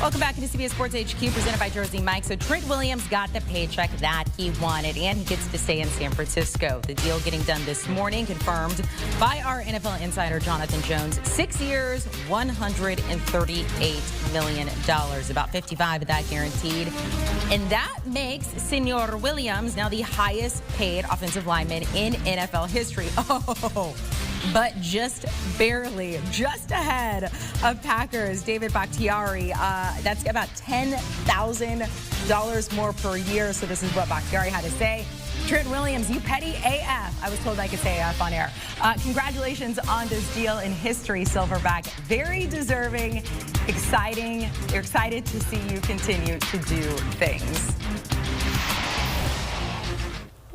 Welcome back into CBS Sports HQ, presented by Jersey Mike. So Trent Williams got the paycheck that he wanted, and he gets to stay in San Francisco. The deal getting done this morning, confirmed by our NFL insider Jonathan Jones. 6 years, $138 million, about 55 of that guaranteed. And that makes Senor Williams now the highest paid offensive lineman in NFL history. Oh, but just barely, just ahead of Packers' David Bakhtiari. That's about $10,000 more per year. So this is what Bakhtiari had to say. Trent Williams, you petty AF. I was told I could say AF on air. Congratulations on this deal in history, Silverback. Very deserving, exciting. We're excited to see you continue to do things.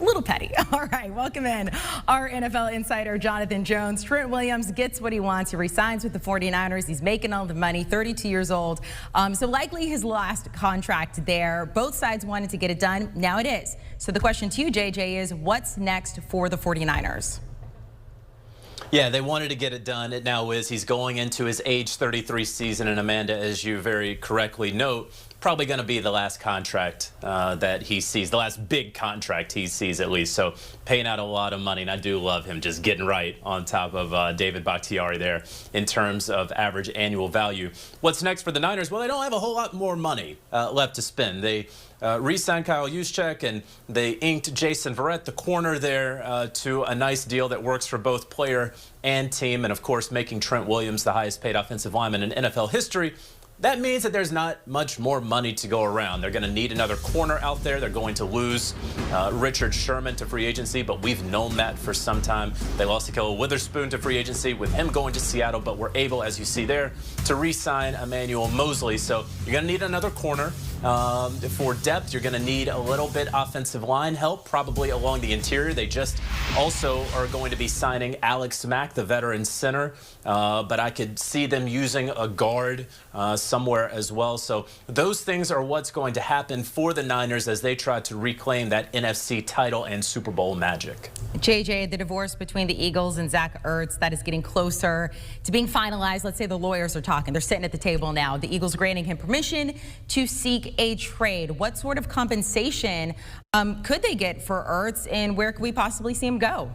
Little petty. All right, welcome in our NFL insider, Jonathan Jones. Trent Williams gets what he wants. He resigns with the 49ers. He's making all the money, 32 years old. So likely his last contract there. Both sides wanted to get it done. Now it is. So the question to you, JJ, is what's next for the 49ers? Yeah, they wanted to get it done. It now is. He's going into his age 33 season. And Amanda, as you very correctly note, probably going to be the last contract that he sees, the last big contract he sees at least. So paying out a lot of money, and I do love him just getting right on top of David Bakhtiari there in terms of average annual value. What's next for the Niners? Well, they don't have a whole lot more money left to spend. They re-signed Kyle Juszczyk, and they inked Jason Verrett, the corner there, to a nice deal that works for both player and team, and of course making Trent Williams the highest paid offensive lineman in NFL history. That means that there's not much more money to go around. They're going to need another corner out there. They're going to lose Richard Sherman to free agency, but we've known that for some time. They lost Ahkello Witherspoon to free agency with him going to Seattle, but were able, as you see there, to re-sign Emmanuel Mosley. So you're going to need another corner. For depth, you're going to need a little bit offensive line help, probably along the interior. They just also are going to be signing Alex Mack, the veteran center, but I could see them using a guard somewhere as well. So those things are what's going to happen for the Niners as they try to reclaim that NFC title and Super Bowl magic. JJ, the divorce between the Eagles and Zach Ertz, that is getting closer to being finalized. Let's say the lawyers are talking. They're sitting at the table now. The Eagles granting him permission to seek a trade. What sort of compensation could they get for Ertz, and where could we possibly see him go?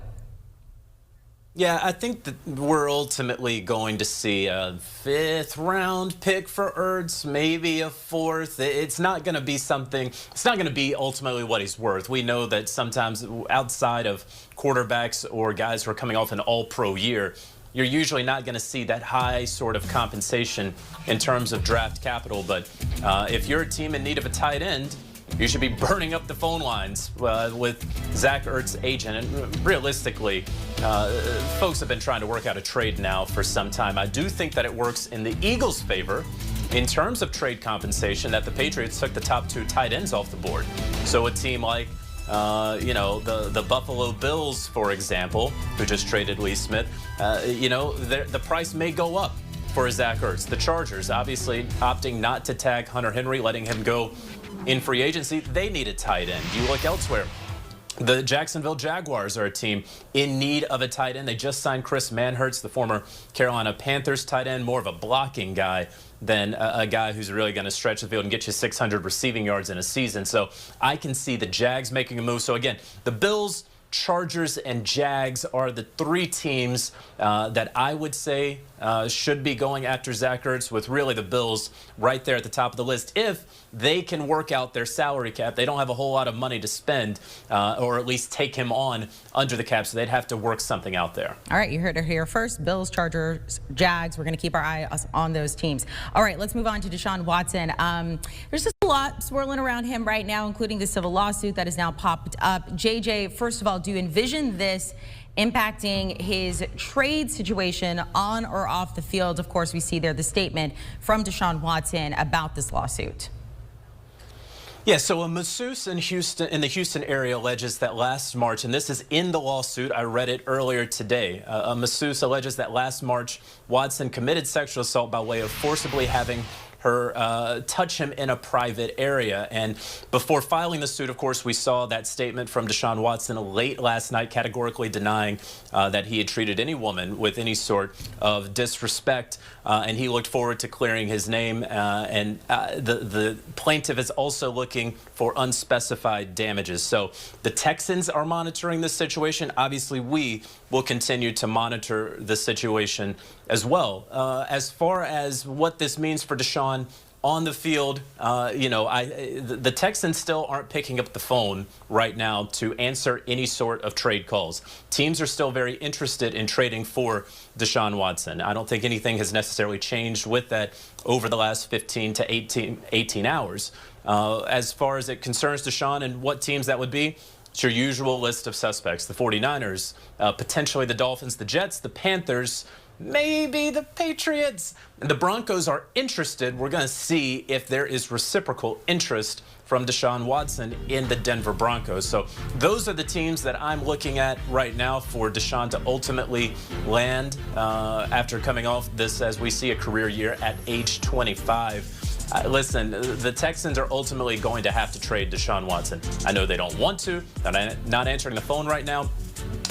Yeah, I think that we're ultimately going to see a 5th-round pick for Ertz, maybe a 4th. It's not going to be something, it's not going to be ultimately what he's worth. We know that sometimes outside of quarterbacks or guys who are coming off an all-pro year, you're usually not going to see that high sort of compensation in terms of draft capital. But if you're a team in need of a tight end, you should be burning up the phone lines with Zach Ertz's agent. And realistically, folks have been trying to work out a trade now for some time. I do think that it works in the Eagles' favor in terms of trade compensation that the Patriots took the top 2 tight ends off the board. So a team like the Buffalo Bills, for example, who just traded Lee Smith, the price may go up for Zach Ertz. The Chargers, obviously, opting not to tag Hunter Henry, letting him go in free agency. They need a tight end. You look elsewhere. The Jacksonville Jaguars are a team in need of a tight end. They just signed Chris Manhertz, the former Carolina Panthers tight end, more of a blocking guy than a guy who's really going to stretch the field and get you 600 receiving yards in a season. So I can see the Jags making a move. So again, the Bills, Chargers, and Jags are the 3 teams that I would say should be going after Zach Ertz, with really the Bills right there at the top of the list. If they can work out their salary cap, they don't have a whole lot of money to spend, or at least take him on under the cap, so they'd have to work something out there. All right, you heard it here first. Bills, Chargers, Jags. We're going to keep our eye on those teams. All right, let's move on to Deshaun Watson. There's just a lot swirling around him right now, including the civil lawsuit that has now popped up. JJ, first of all, do you envision this impacting his trade situation on or off the field? Of course, we see there the statement from Deshaun Watson about this lawsuit. Yeah, so a masseuse in the Houston area alleges that last March, and this is in the lawsuit, I read it earlier today, a masseuse alleges that last March Watson committed sexual assault by way of forcibly having her touch him in a private area. And before filing the suit, of course, we saw that statement from Deshaun Watson late last night, categorically denying that he had treated any woman with any sort of disrespect. and he looked forward to clearing his name. The plaintiff is also looking for unspecified damages. So the Texans are monitoring this situation. Obviously, we will continue to monitor the situation as well. As far as what this means for Deshaun on the field, the Texans still aren't picking up the phone right now to answer any sort of trade calls. Teams are still very interested in trading for Deshaun Watson. I don't think anything has necessarily changed with that over the last 15 to 18 hours. As far as it concerns Deshaun and what teams that would be, it's your usual list of suspects. The 49ers, potentially the Dolphins, the Jets, the Panthers, maybe the Patriots. And the Broncos are interested. We're going to see if there is reciprocal interest from Deshaun Watson in the Denver Broncos. So those are the teams that I'm looking at right now for Deshaun to ultimately land after coming off this, as we see, a career year at age 25. Listen, the Texans are ultimately going to have to trade Deshaun Watson. I know they don't want to. They're not answering the phone right now.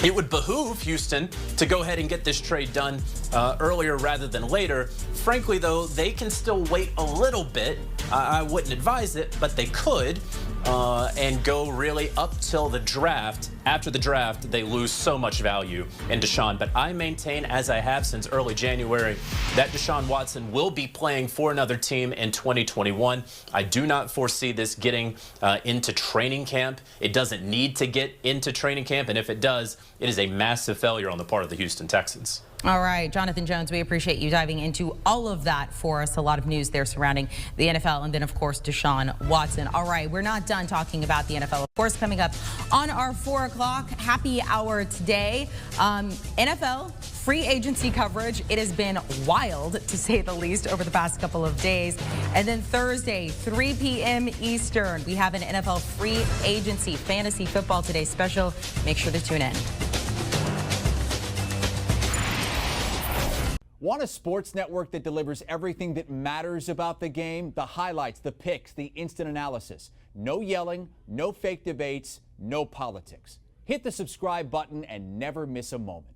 It would behoove Houston to go ahead and get this trade done earlier rather than later. Frankly, though, they can still wait a little bit. I wouldn't advise it, but they could and go really up till the draft. After the draft, they lose so much value in Deshaun. But I maintain, as I have since early January, that Deshaun Watson will be playing for another team in 2021. I do not foresee this getting into training camp. It doesn't need to get into training camp, and if it does, it is a massive failure on the part of the Houston Texans. All right, Jonathan Jones, we appreciate you diving into all of that for us. A lot of news there surrounding the NFL and then, of course, Deshaun Watson. All right, we're not done talking about the NFL. Of course, coming up on our 4 o'clock happy hour today, NFL free agency coverage. It has been wild, to say the least, over the past couple of days. And then Thursday, 3 p.m. Eastern, we have an NFL free agency fantasy football today special. Make sure to tune in. Want a sports network that delivers everything that matters about the game? The highlights, the picks, the instant analysis. No yelling, no fake debates, no politics. Hit the subscribe button and never miss a moment.